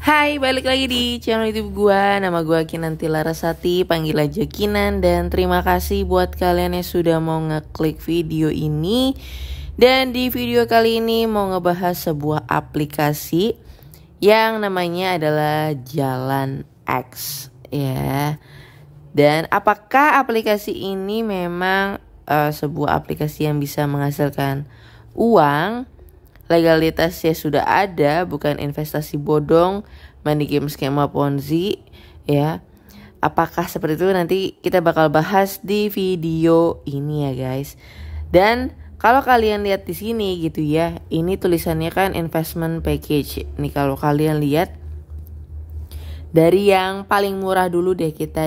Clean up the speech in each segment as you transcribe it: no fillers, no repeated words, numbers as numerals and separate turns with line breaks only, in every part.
Hai, balik lagi di channel YouTube gua. Nama gua Kinanti Larasati, panggil aja Kinan. Dan terima kasih buat kalian yang sudah mau ngeklik video ini. Dan di video kali ini mau ngebahas sebuah aplikasi yang namanya adalah Jalan X, ya. Dan apakah aplikasi ini memang sebuah aplikasi yang bisa menghasilkan uang? Legalitasnya sudah ada, bukan investasi bodong, money game skema Ponzi, ya. Apakah seperti itu? Nanti kita bakal bahas di video ini ya guys. Dan kalau kalian lihat di sini gitu ya, ini tulisannya kan investment package. Nih kalau kalian lihat dari yang paling murah dulu deh kita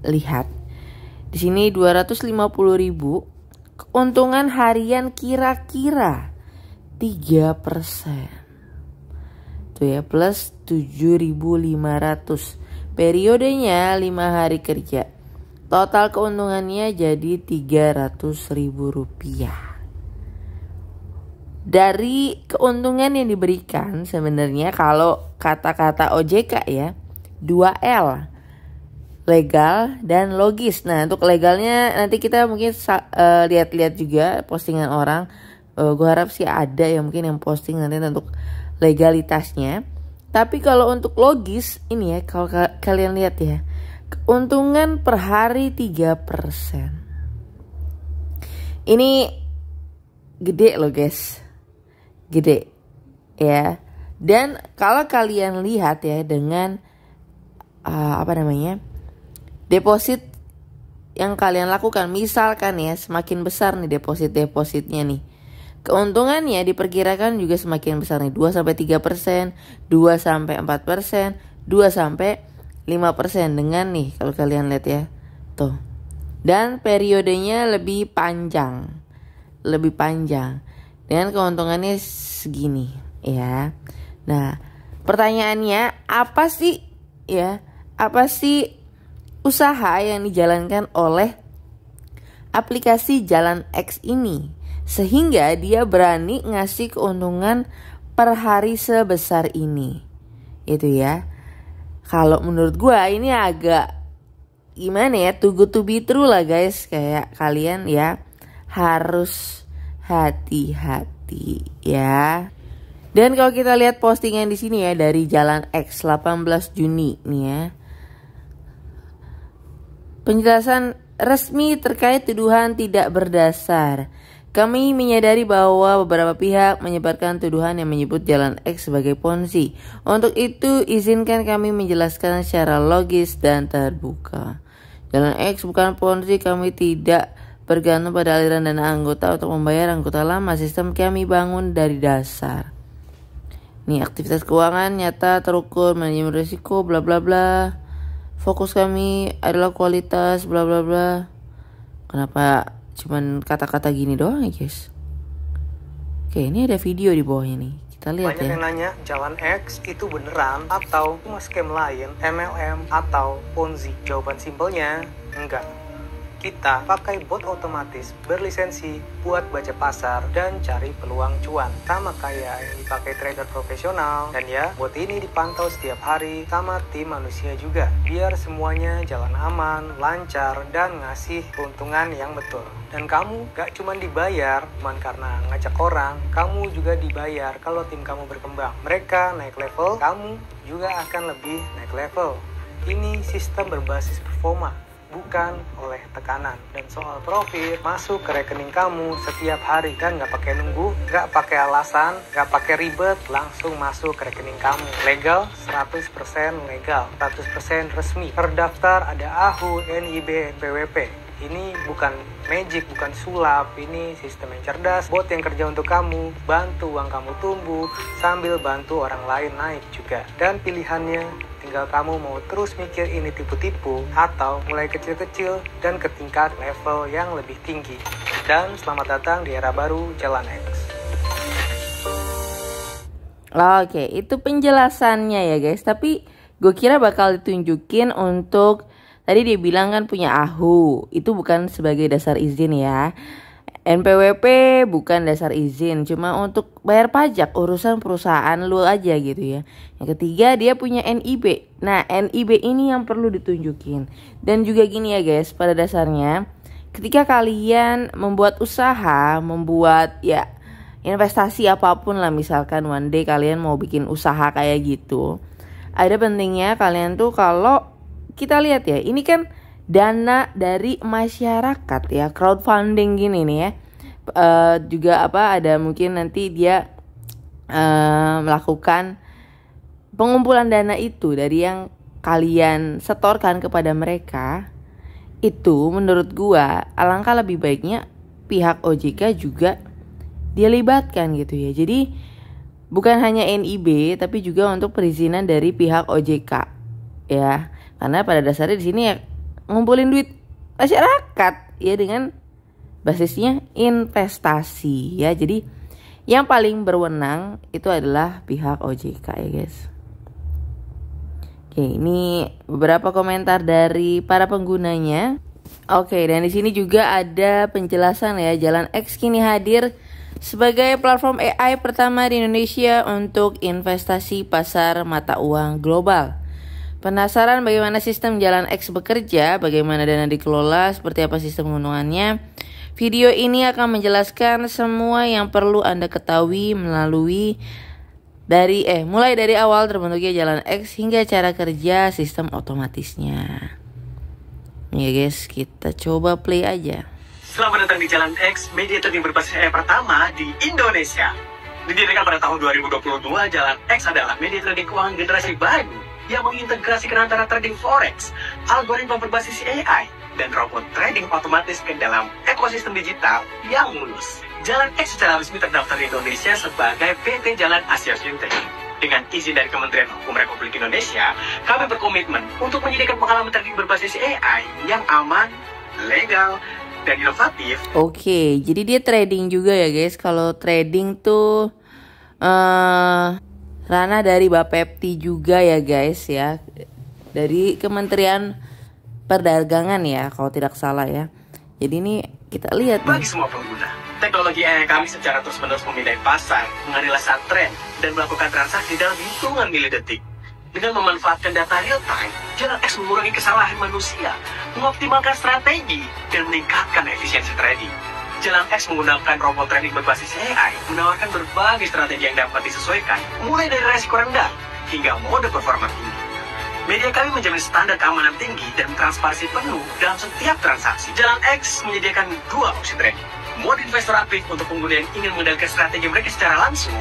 lihat. Di sini 250.000, keuntungan harian kira-kira 3%. Tuh ya, plus 7.500. Periodenya 5 hari kerja. Total keuntungannya jadi 300.000 rupiah. Dari keuntungan yang diberikan sebenarnya kalau kata-kata OJK ya, 2L. Legal dan logis. Nah, untuk legalnya nanti kita mungkin lihat-lihat juga postingan orang. Gue harap sih ada ya mungkin yang posting nanti untuk legalitasnya. Tapi kalau untuk logis ini ya, kalau kalian lihat ya, keuntungan per hari 3%. Ini gede loh guys. Gede ya. Dan kalau kalian lihat ya dengan deposit yang kalian lakukan, misalkan ya semakin besar nih depositnya nih, keuntungannya diperkirakan juga semakin besar nih, 2-3%, 2-4%, 2-5% dengan nih kalau kalian lihat ya. Tuh. Dan periodenya lebih panjang. Dengan keuntungannya segini ya. Nah, pertanyaannya apa sih usaha yang dijalankan oleh aplikasi Jalan X ini sehingga dia berani ngasih keuntungan per hari sebesar ini? Itu ya. Kalau menurut gua ini agak gimana ya, too good to be true lah guys. Kayak kalian ya harus hati-hati ya. Dan kalau kita lihat postingan di sini ya dari Jalan X 18 Juni nih ya. Penjelasan resmi terkait tuduhan tidak berdasar. Kami menyadari bahwa beberapa pihak menyebarkan tuduhan yang menyebut Jalan X sebagai Ponzi. Untuk itu, izinkan kami menjelaskan secara logis dan terbuka. Jalan X bukan Ponzi, kami tidak bergantung pada aliran dana anggota untuk membayar anggota lama. Sistem kami bangun dari dasar. Nih, aktivitas keuangan nyata, terukur, manajemen risiko, bla bla bla. Fokus kami adalah kualitas, bla bla bla. Kenapa cuman kata-kata gini doang ya guys? Oke, ini ada video di bawahnya nih. Kita lihat.
Banyak
ya.
yang nanya, Jalan X itu beneran atau cuma scam lain, MLM atau Ponzi? Jawaban simpelnya, enggak. Kita pakai bot otomatis berlisensi buat baca pasar dan cari peluang cuan. Sama kayak yang dipakai trader profesional. Dan ya, bot ini dipantau setiap hari sama tim manusia juga. Biar semuanya jalan aman, lancar, dan ngasih keuntungan yang betul. Dan kamu gak cuma dibayar cuman karena ngajak orang, kamu juga dibayar kalau tim kamu berkembang. Mereka naik level, kamu juga akan lebih naik level. Ini sistem berbasis performa, bukan oleh tekanan. Dan soal profit, masuk ke rekening kamu setiap hari. Dan gak pakai nunggu, gak pakai alasan, gak pakai ribet, langsung masuk ke rekening kamu. Legal, 100% legal, 100% resmi. Terdaftar ada AHU, NIB, NPWP. Ini bukan magic, bukan sulap. Ini sistem yang cerdas, bot yang kerja untuk kamu, bantu uang kamu tumbuh sambil bantu orang lain naik juga. Dan pilihannya tinggal kamu mau terus mikir ini tipu-tipu atau mulai kecil-kecil dan ke tingkat level yang lebih tinggi. Dan selamat datang di era baru Jalan X.
Oke, itu penjelasannya ya guys. Tapi gue kira bakal ditunjukin untuk, tadi dia bilang kan punya AHU. Itu bukan sebagai dasar izin ya. NPWP bukan dasar izin, cuma untuk bayar pajak, urusan perusahaan lu aja gitu ya. Yang ketiga, dia punya NIB. Nah, NIB ini yang perlu ditunjukin. Dan juga gini ya guys, pada dasarnya ketika kalian membuat usaha, membuat ya investasi apapun lah, misalkan one day kalian mau bikin usaha kayak gitu, ada pentingnya kalian tuh, kalau kita lihat ya, ini kan dana dari masyarakat ya, crowdfunding gini nih ya. Juga ada mungkin nanti dia melakukan pengumpulan dana itu dari yang kalian setorkan kepada mereka. Itu menurut gua alangkah lebih baiknya pihak OJK juga dia libatkan gitu ya. Jadi bukan hanya NIB tapi juga untuk perizinan dari pihak OJK ya. Karena pada dasarnya di sini ya ngumpulin duit masyarakat ya, dengan basisnya investasi ya. Jadi yang paling berwenang itu adalah pihak OJK ya guys. Oke, ini beberapa komentar dari para penggunanya. Oke, dan di sini juga ada penjelasan ya, Jalan X kini hadir sebagai platform AI pertama di Indonesia untuk investasi pasar mata uang global. Penasaran bagaimana sistem Jalan X bekerja, bagaimana dana dikelola, seperti apa sistem keuntungannya? Video ini akan menjelaskan semua yang perlu Anda ketahui mulai dari awal terbentuknya Jalan X hingga cara kerja sistem otomatisnya. Ya guys, kita coba play aja.
Selamat datang di Jalan X, media trading berbasis AI pertama di Indonesia. Didirikan pada tahun 2022, Jalan X adalah media trading keuangan generasi baru yang mengintegrasikan antara trading forex, algoritma berbasis AI, dan robot trading otomatis ke dalam ekosistem digital yang mulus. Jalan X secara resmi terdaftar di Indonesia sebagai PT Jalan Asia Fintech. Dengan izin dari Kementerian Hukum Republik Indonesia, kami berkomitmen untuk menyediakan pengalaman trading berbasis AI yang aman, legal, dan inovatif.
Oke, jadi dia trading juga ya guys. Kalau trading tuh ranah dari Bapepti juga ya guys ya, dari Kementerian Perdagangan ya kalau tidak salah ya. Jadi ini kita lihat
bagi semua pengguna, teknologi AI kami secara terus-menerus memindai pasar, menganalisa tren, dan melakukan transaksi dalam hitungan milidetik. Dengan memanfaatkan data real time, Jalan X mengurangi kesalahan manusia, mengoptimalkan strategi, dan meningkatkan efisiensi trading. Jalan X menggunakan robot trading berbasis AI, menawarkan berbagai strategi yang dapat disesuaikan, mulai dari resiko rendah hingga mode performa tinggi. Media kami menjamin standar keamanan tinggi dan transparansi penuh dalam setiap transaksi. Jalan X menyediakan dua opsi trading. Mode investor aktif untuk pengguna yang ingin mengendalikan strategi mereka secara langsung,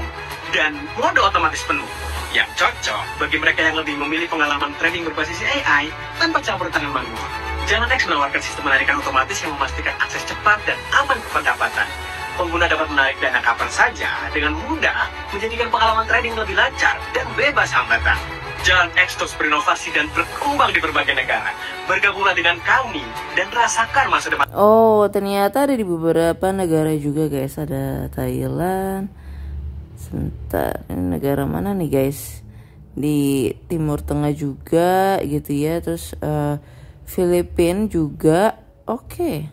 dan mode otomatis penuh yang cocok bagi mereka yang lebih memilih pengalaman trading berbasis AI tanpa campur tangan manual. Jalan X menawarkan sistem penarikan otomatis yang memastikan akses cepat dan aman ke pendapatan. Pengguna dapat menarik dana kapan saja dengan mudah, menjadikan pengalaman trading lebih lancar dan bebas hambatan. Jalan X terus berinovasi dan berkembang di berbagai negara. Bergabunglah dengan kami dan rasakan masa depan.
Oh, ternyata ada di beberapa negara juga guys. Ada Thailand. Sebentar, ini negara mana nih guys? Di Timur Tengah juga gitu ya. Terus Filipina juga. Oke.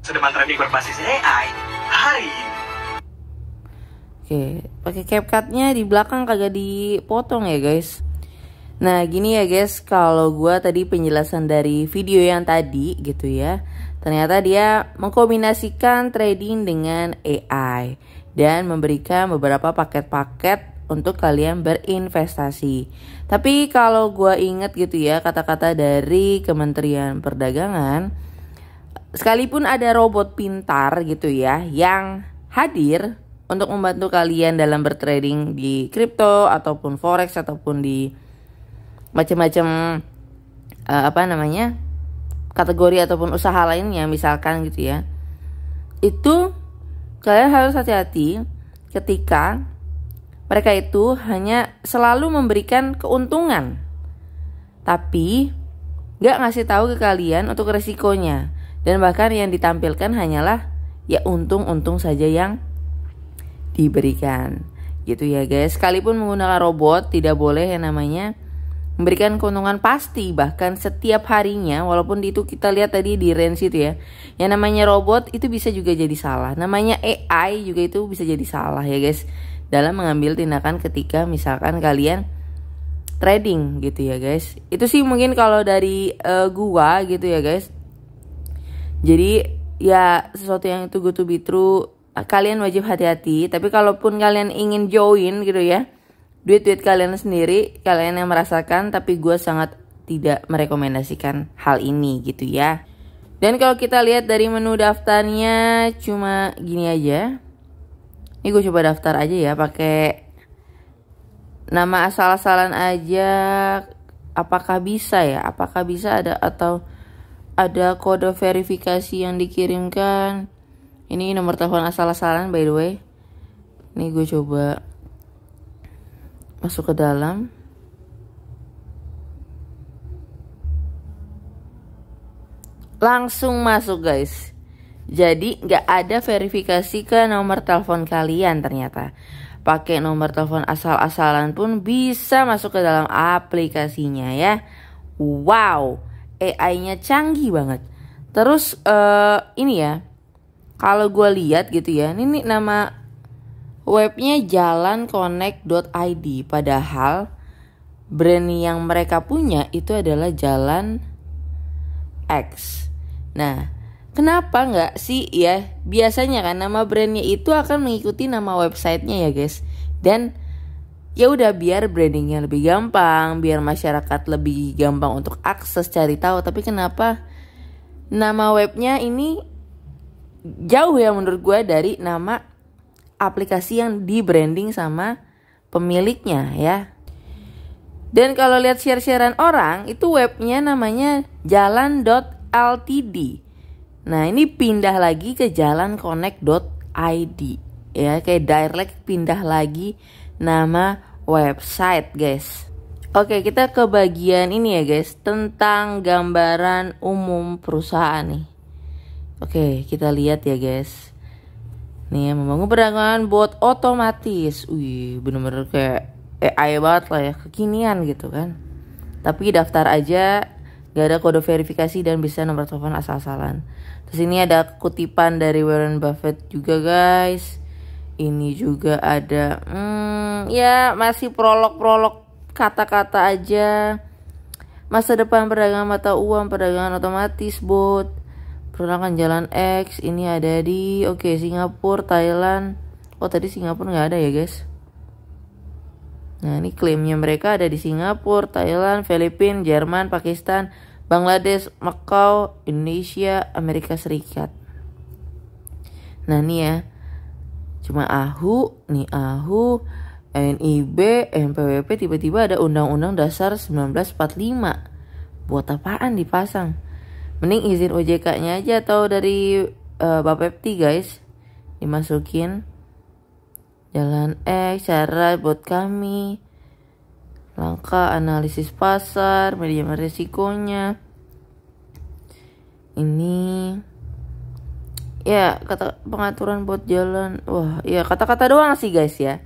Masa depan trading berbasis AI hari ini.
Oke, pakai CapCut-nya di belakang kagak dipotong ya guys. Nah gini ya guys, kalau gue tadi penjelasan dari video yang tadi gitu ya, ternyata dia mengkombinasikan trading dengan AI dan memberikan beberapa paket-paket untuk kalian berinvestasi. Tapi kalau gue inget gitu ya, kata-kata dari Kementerian Perdagangan, sekalipun ada robot pintar gitu ya yang hadir untuk membantu kalian dalam bertrading di kripto ataupun forex ataupun di macam-macam kategori ataupun usaha lainnya misalkan gitu ya, itu kalian harus hati-hati ketika mereka itu hanya selalu memberikan keuntungan tapi gak ngasih tahu ke kalian untuk resikonya, dan bahkan yang ditampilkan hanyalah ya untung-untung saja yang diberikan gitu ya guys. Sekalipun menggunakan robot, tidak boleh yang namanya memberikan keuntungan pasti bahkan setiap harinya, walaupun itu kita lihat tadi di range itu ya. Yang namanya robot itu bisa juga jadi salah. Namanya AI juga itu bisa jadi salah ya guys. Dalam mengambil tindakan ketika misalkan kalian trading gitu ya guys. Itu sih mungkin kalau dari gua gitu ya guys. Jadi ya sesuatu yang itu good to be true, kalian wajib hati-hati. Tapi kalaupun kalian ingin join gitu ya, duit kalian sendiri, kalian yang merasakan. Tapi gue sangat tidak merekomendasikan hal ini gitu ya. Dan kalau kita lihat dari menu daftarnya cuma gini aja. Ini gue coba daftar aja ya pakai nama asal-asalan aja. Apakah bisa ya? Apakah bisa ada atau ada kode verifikasi yang dikirimkan? Ini nomor telepon asal-asalan by the way. Ini gue coba masuk ke dalam. Langsung masuk guys. Jadi gak ada verifikasi ke nomor telepon kalian ternyata. Pakai nomor telepon asal-asalan pun bisa masuk ke dalam aplikasinya ya. Wow, AI-nya canggih banget. Terus ini ya, kalau gue lihat gitu ya, ini nama webnya jalanconnect.id. Padahal brand yang mereka punya itu adalah Jalan X. Nah, kenapa nggak sih ya? Biasanya kan nama brandnya itu akan mengikuti nama websitenya ya guys. Dan ya udah biar brandingnya lebih gampang, biar masyarakat lebih gampang untuk akses cari tahu. Tapi kenapa nama webnya ini jauh ya menurut gue dari nama aplikasi yang di branding sama pemiliknya ya. Dan kalau lihat share-sharean orang, itu webnya namanya jalan.ltd. Nah ini pindah lagi ke jalanconnect.id ya, kayak direct pindah lagi nama website guys. Oke, kita ke bagian ini ya guys, tentang gambaran umum perusahaan nih. Oke, kita lihat ya guys. Nih, membangun perdagangan bot otomatis. Wih, bener-bener kayak AI banget lah ya, kekinian gitu kan. Tapi daftar aja, gak ada kode verifikasi dan bisa nomor telepon asal-asalan. Terus ini ada kutipan dari Warren Buffett juga guys. Ini juga ada ya masih prolog-prolog kata-kata aja. Masa depan perdagangan mata uang, perdagangan otomatis bot, perkenalkan Jalan X. Ini ada di Singapura, Thailand. Oh tadi Singapura nggak ada ya guys. Nah ini klaimnya mereka ada di Singapura, Thailand, Filipina, Jerman, Pakistan, Bangladesh, Macau, Indonesia, Amerika Serikat. Nah nih ya, cuma AHU, NIB, NPWP, tiba-tiba ada Undang-Undang Dasar 1945. Buat apaan dipasang? Mending izin OJK-nya aja atau dari Bapepti guys, dimasukin. Jalan X, cara buat kami, langkah analisis pasar, manajemen risikonya. Ini ya kata pengaturan buat jalan. Wah ya kata-kata doang sih guys ya,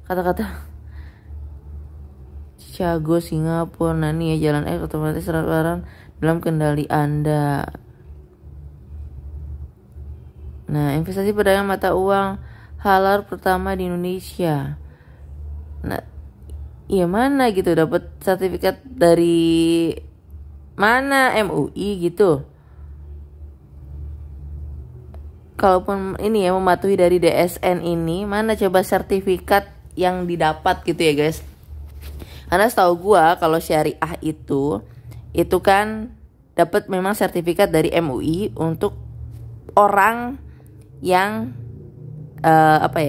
kata-kata. Chicago, Singapura. Nah nih ya, Jalan X otomatis transparan dalam kendali Anda. Nah investasi perdagangan mata uang halal pertama di Indonesia. Nah, ya mana gitu dapat sertifikat dari mana, MUI gitu. Kalaupun ini ya mematuhi dari DSN ini, mana coba sertifikat yang didapat gitu ya guys. Karena setahu gua kalau syariah itu kan dapat memang sertifikat dari MUI untuk orang yang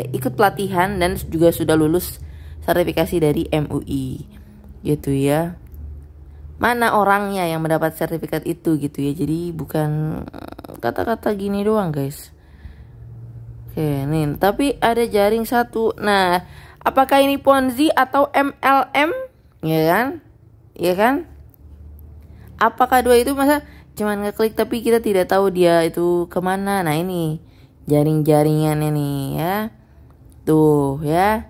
ikut pelatihan dan juga sudah lulus sertifikasi dari MUI gitu ya. Mana orangnya yang mendapat sertifikat itu gitu ya. Jadi bukan kata-kata gini doang guys. Oke nih, tapi ada jaring satu. Nah apakah ini Ponzi atau MLM? Ya kan? Ya kan? Apakah dua itu masa cuman ngeklik tapi kita tidak tahu dia itu kemana? Nah ini jaring-jaringannya nih ya. Tuh ya.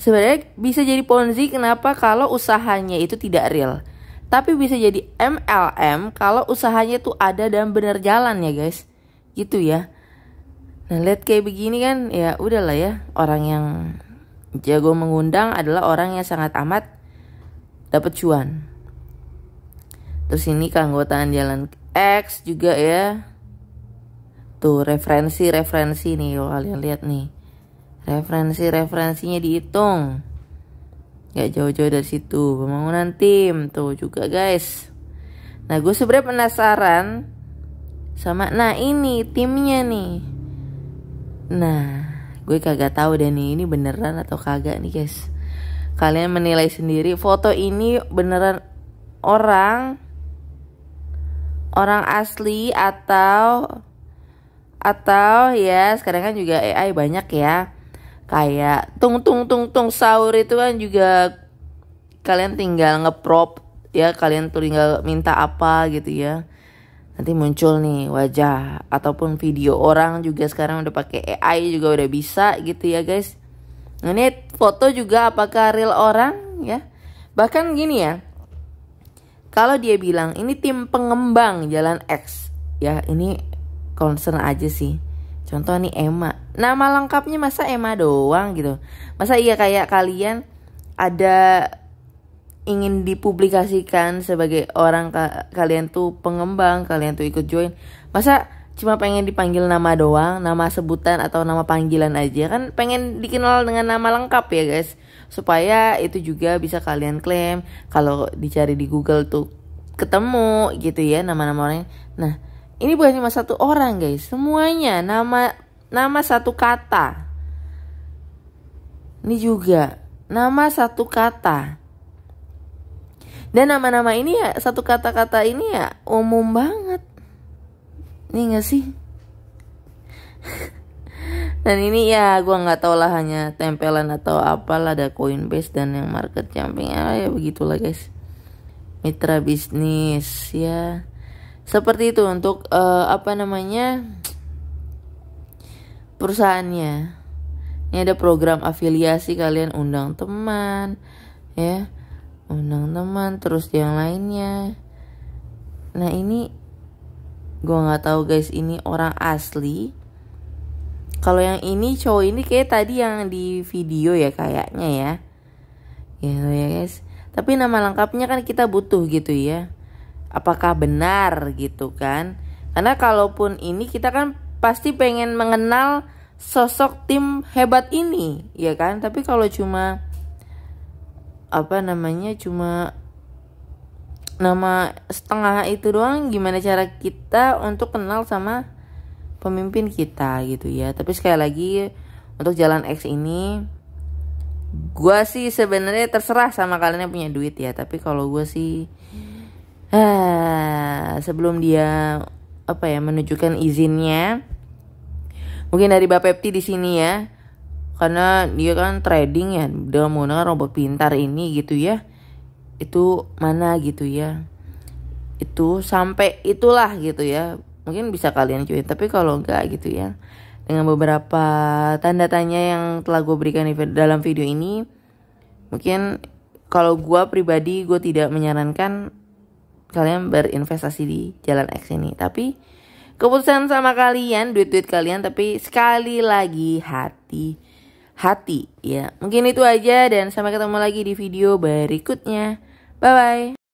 Sebenarnya bisa jadi Ponzi kenapa kalau usahanya itu tidak real. Tapi bisa jadi MLM kalau usahanya tuh ada dan benar jalan ya guys. Gitu ya. Nah lihat kayak begini kan ya udahlah ya. Orang yang jago mengundang adalah orang yang sangat amat dapat cuan. Terus ini keanggotaan jalan X juga ya. Tuh referensi nih kalau kalian lihat nih. Referensinya dihitung. Gak jauh-jauh dari situ. Pembangunan tim tuh juga guys. Nah gue sebenarnya penasaran sama ini timnya nih. Nah gue kagak tahu deh nih ini beneran atau kagak nih guys. Kalian menilai sendiri. Foto ini beneran orang asli atau ya sekarang kan juga AI banyak ya. Kayak tung sahur itu kan juga kalian tinggal ngeprop ya, kalian tinggal minta apa gitu ya. Nanti muncul nih wajah ataupun video orang juga sekarang udah pakai AI juga udah bisa gitu ya guys. Nah, ini foto juga apakah real orang ya. Bahkan gini ya. Kalau dia bilang ini tim pengembang jalan X ya, ini concern aja sih. Contoh nih Emma. Nama lengkapnya masa Emma doang gitu. Masa iya kayak kalian ada ingin dipublikasikan sebagai orang kalian tuh pengembang, kalian tuh ikut join. Masa cuma pengen dipanggil nama doang, nama sebutan atau nama panggilan aja. Kan pengen dikenal dengan nama lengkap ya guys. Supaya itu juga bisa kalian klaim. Kalau dicari di Google tuh ketemu gitu ya nama-nama orangnya. Nah ini bukan cuma satu orang guys, semuanya nama satu kata. Ini juga nama satu kata. Dan nama-nama ini ya satu kata-kata ini ya umum banget. Ini gak sih? Dan ini ya gue nggak tahu lah hanya tempelan atau apalah, ada Coinbase dan yang market jumping ya begitulah guys. Mitra bisnis ya. Seperti itu untuk perusahaannya. Ini ada program afiliasi, kalian undang teman ya. Undang teman terus yang lainnya. Nah ini gue nggak tahu guys, ini orang asli. Kalau yang ini cowok ini kayak tadi yang di video ya kayaknya ya. Gitu ya guys. Tapi nama lengkapnya kan kita butuh gitu ya. Apakah benar gitu kan? Karena kalaupun ini kita kan pasti pengen mengenal sosok tim hebat ini, ya kan? Tapi kalau cuma cuma nama setengah itu doang, gimana cara kita untuk kenal sama pemimpin kita gitu ya. Tapi sekali lagi untuk jalan X ini gua sih sebenarnya terserah sama kalian yang punya duit ya. Tapi kalau gua sih sebelum dia menunjukkan izinnya, mungkin dari Bapepti di sini ya, karena dia kan trading ya dengan menggunakan robot pintar ini gitu ya. Itu mana gitu ya, itu sampai itulah gitu ya, mungkin bisa kalian join. Tapi kalau enggak gitu ya, dengan beberapa tanda tanya yang telah gue berikan dalam video ini, mungkin kalau gue pribadi gue tidak menyarankan kalian berinvestasi di jalan X ini. Tapi keputusan sama kalian, duit-duit kalian. Tapi sekali lagi hati ya. Mungkin itu aja dan sampai ketemu lagi di video berikutnya. Bye bye.